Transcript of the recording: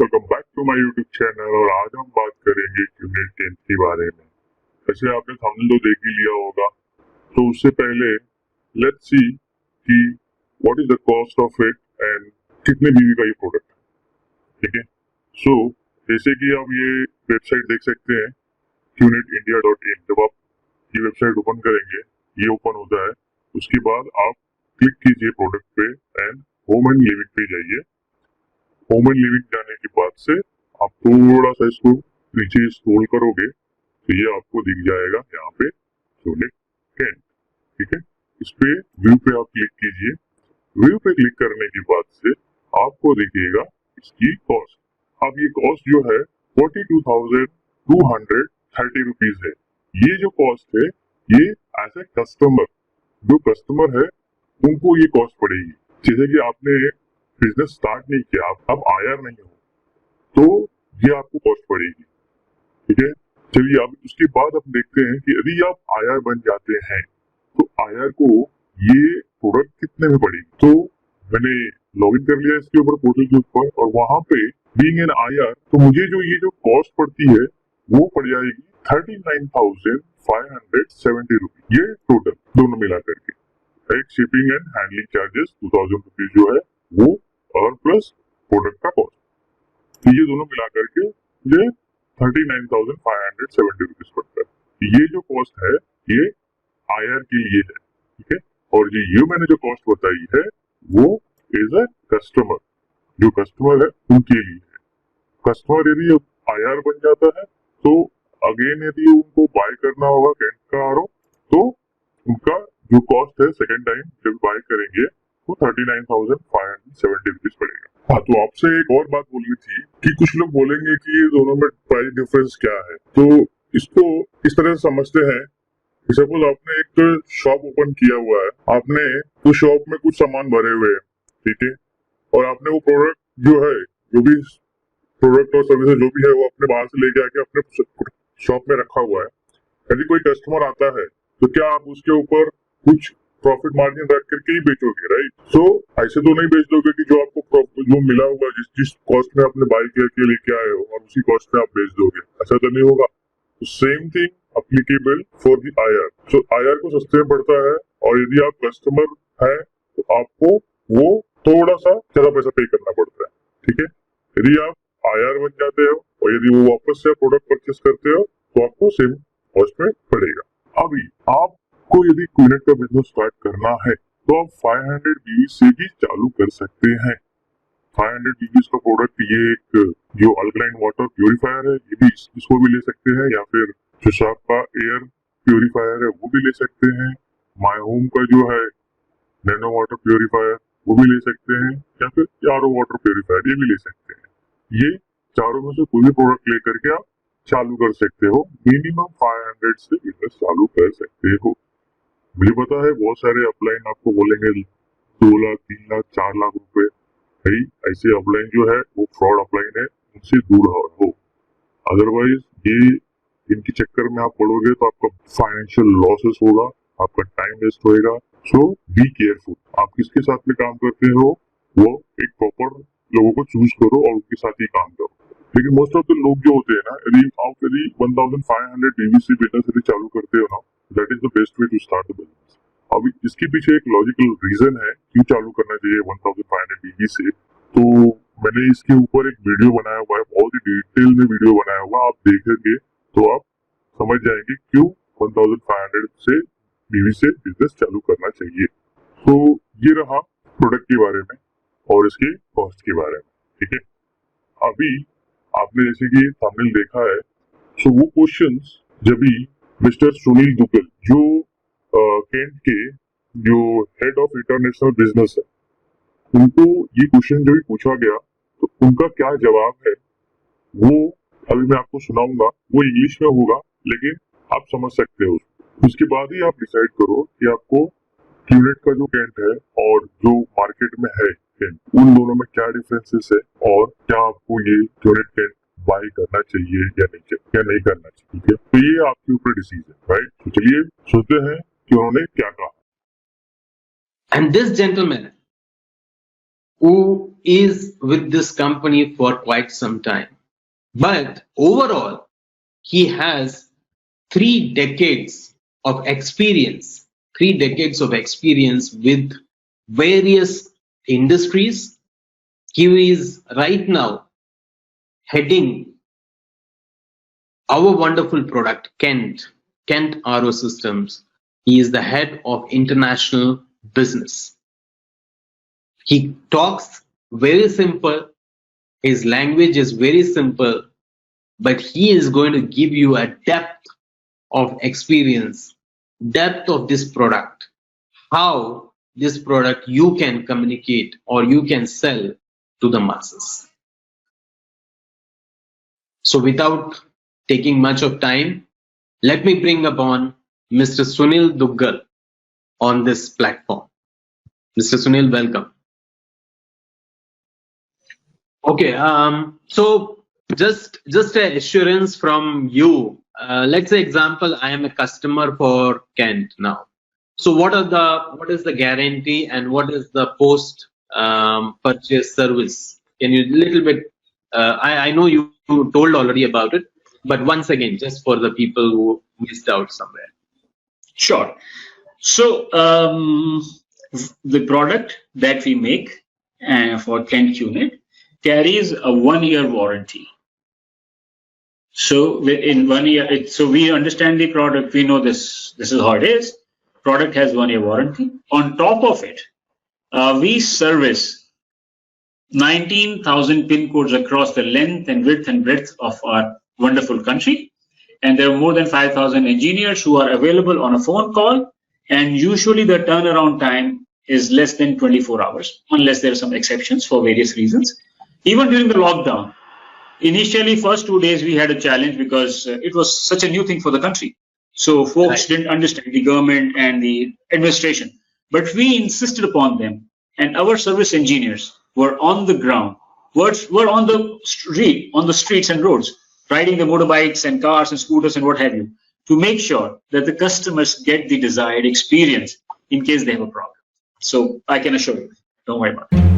Welcome back to my YouTube channel. और आज हम बात करेंगे QNET 10 के बारे में। वैसे आपने थंबनेल तो देख ही लिया होगा, तो उससे पहले लेट्स सी कि what is the cost of it and कितने बीवी का ये प्रोडक्ट है। ठीक है, सो जैसे कि आप ये वेबसाइट देख सकते हैं QNETindia.in। जब आप ये वेबसाइट ओपन करेंगे, ये ओपन होता है, उसके बाद आप क्लिक कीजिए प्रोडक्ट पे एंड होम एंड लिविंग पे जाइए। होम एंड लिविंग जाने के बाद से आप थोड़ा सा इसको नीचे स्क्रॉल करोगे तो ये आपको दिख जाएगा यहाँ पे QNET 10। ठीक है, इस पे व्यू पे आप क्लिक कीजिए। व्यू पे क्लिक करने के बाद से आपको दिखेगा इसकी कॉस्ट। अब ये कॉस्ट जो है 42,230 रुपीज है। ये जो कॉस्ट है ये एज ए कस्टमर, जो कस्टमर है उनको ये कॉस्ट पड़ेगी। जैसे कि आपने बिजनेस स्टार्ट नहीं किया, आप आईआर नहीं हो, तो ये आपको कॉस्ट पड़ेगी। ठीक है, चलिए अब उसके बाद हम देखते हैं कि यदि आप आईआर बन जाते हैं तो आईआर को ये प्रोडक्ट कितने में पड़ेगी। तो मैंने लॉगिन कर लिया इसके ऊपर, पोर्टल के ऊपर, और वहां पे बीइंग एन आईआर तो मुझे जो कॉस्ट पड़ती है वो पड़ जाएगी 39,570 रुपीज। ये टोटल दोनों मिला करके, एक shipping and handling charges 2000 rupees जो है वो, और प्लस प्रोडक्ट का कॉस्ट, तो ये दोनों मिला करके ये 39,570 रुपीज पड़ता है। ये जो कॉस्ट है ये आईआर के लिए है। ठीक है, और ये मैंने जो कॉस्ट बताई है वो एज ए कस्टमर, जो कस्टमर है उनके लिए है। कस्टमर यदि आईआर बन जाता है तो अगेन यदि उनको बाय करना होगा कैंट का आरओ, तो उनका जो कॉस्ट है सेकेंड टाइम जब बाय करेंगे तो 39,570 रुपीज पड़ेगा। हाँ, तो आपसे एक और बात बोलनी थी कि कुछ लोग बोलेंगे कि ये दोनों में प्राइस डिफरेंस क्या है। तो इसको इस तरह से समझते हैं, सपोज आपने एक शॉप ओपन किया हुआ है, आपने उस शॉप में कुछ सामान भरे हुए हैं, ठीक है, और आपने वो प्रोडक्ट जो है, जो भी प्रोडक्ट और सर्विसेज जो भी है वो अपने बाहर से लेके आके अपने शॉप में रखा हुआ है। यदि कोई कस्टमर आता है तो क्या आप उसके ऊपर कुछ प्रॉफिट मार्जिन रख करके ही बेचोगे, राइट? सो ऐसे तो नहीं बेच दोगे कि जो आपको जो मिला हुआ जिस कॉस्ट में आपने बाय करके लेके आए हो और उसी कॉस्ट में आप बेच दोगे, ऐसा तो नहीं होगा। Same thing applicable for the IR. So IR को सस्ते में पड़ता है, और यदि आप कस्टमर है तो आपको वो थोड़ा सा ज्यादा पैसा पे करना पड़ता है। ठीक है, यदि आप आईआर बन जाते हो और यदि वो वापस से प्रोडक्ट परचेस करते हो तो आपको सेम कॉस्ट में पड़ेगा। अभी आपको यदि QNET का बिजनेस स्टार्ट करना है तो आप 500 बीवी से भी चालू कर सकते हैं। 500 बीवी का प्रोडक्ट, ये एक जो अल्कलाइन वाटर प्यूरिफायर है, ये भी इसको भी ले सकते हैं, या फिर जो शार्प का एयर प्यूरिफायर है वो भी ले सकते हैं। माय होम का जो है नैनो वाटर प्यूरिफायर वो भी ले सकते हैं, या फिर आरओ वाटर प्यूरिफायर ये भी ले सकते हैं। ये चारों में से कोई भी प्रोडक्ट लेकर के आप चालू कर सकते हो। मिनिमम 500 से बिजनेस चालू कर सकते हो। मुझे पता है बहुत सारे अपलाइन आपको बोलेंगे 2 लाख 3 लाख 4 लाख रुपए, भाई ऐसे अपलाइन जो है वो फ्रॉड अपलाइन है, उनसे दूर रहो। अदरवाइज ये इनके चक्कर में आप पड़ोगे तो आपका फाइनेंशियल लॉसेस होगा, आपका टाइम वेस्ट होएगा। सो बी केयरफुल, आप किसके साथ में काम करते हो वो एक प्रॉपर लोगों को चूज करो और उनके साथ ही काम करो। लेकिन मोस्ट ऑफ द लोग जो होते हैं ना, यदि आप 1500 बीवीसी बिजनेस यदि चालू करते हो ना, that is the best way to start the business. अभी इसके पीछे एक लॉजिकल रीजन है क्यों चालू करना चाहिए 1500 बीवी से। तो मैंने इसके ऊपर एक वीडियो बनाया हुआ है, बहुत ही डिटेल में वीडियो बनाया हुआ, आप देखेंगे तो आप समझ जाएंगे क्यों 1500 से बीवी से बिजनेस चालू करना चाहिए। तो ये रहा प्रोडक्ट के बारे में और इसके कॉस्ट के बारे में। ठीक है, अभी आपने जैसे कि थंबनेल देखा है, तो वो क्वेश्चंस जब भी मिस्टर सुनील दुग्गल जो कैंट के जो हेड ऑफ इंटरनेशनल बिजनेस है, उनको ये क्वेश्चन जो भी पूछा गया तो उनका क्या जवाब है वो अभी मैं आपको सुनाऊंगा। वो इंग्लिश में होगा लेकिन आप समझ सकते हो। उसके बाद ही आप डिसाइड करो कि आपको QNET का जो कैंट है और जो मार्केट में है कैंट, उन दोनों में क्या डिफरेंसेस है और क्या आपको ये QNET कैंट बाय करना चाहिए या नहीं करना चाहिए। ठीक है, तो ये आपके ऊपर डिसीजन, राइट? तो चलिए सुनते हैं कि उन्होंने क्या कहा। And this gentleman who is with this company for quite some time. But overall, he has 3 decades of experience, 3 decades of experience with various industries. He is right now heading our wonderful product, Kent RO Systems. He is the head of international business. He talks very simple. His language is very simple, but he is going to give you a depth of experience, depth of this product, how this product you can communicate or you can sell to the masses. So without taking much of time, let me bring upon Mr. Sunil Duggal on this platform. Mr. Sunil, welcome. Okay, so just an assurance from you. Let's say, example, I am a customer for Kent now. So what is the guarantee and what is the post purchase service? Can you little bit? I know you told already about it, but once again, just for the people who missed out somewhere. Sure. So the product that we make for Kent Unit carries a 1-year warranty. So in 1 year, so we understand the product. We know this is how it is. Product has 1-year warranty. On top of it, we service 19,000 pin codes across the length and width and breadth of our wonderful country. And there are more than 5,000 engineers who are available on a phone call. And usually the turnaround time is less than 24 hours, unless there are some exceptions for various reasons. Even during the lockdown, initially first 2 days we had a challenge because it was such a new thing for the country. So folks didn't understand, the government and the administration. But we insisted upon them, and our service engineers were on the ground, were on the streets and roads, riding the motorbikes and cars and scooters and what have you, to make sure that the customers get the desired experience in case they have a problem. So I can assure you, don't worry about it.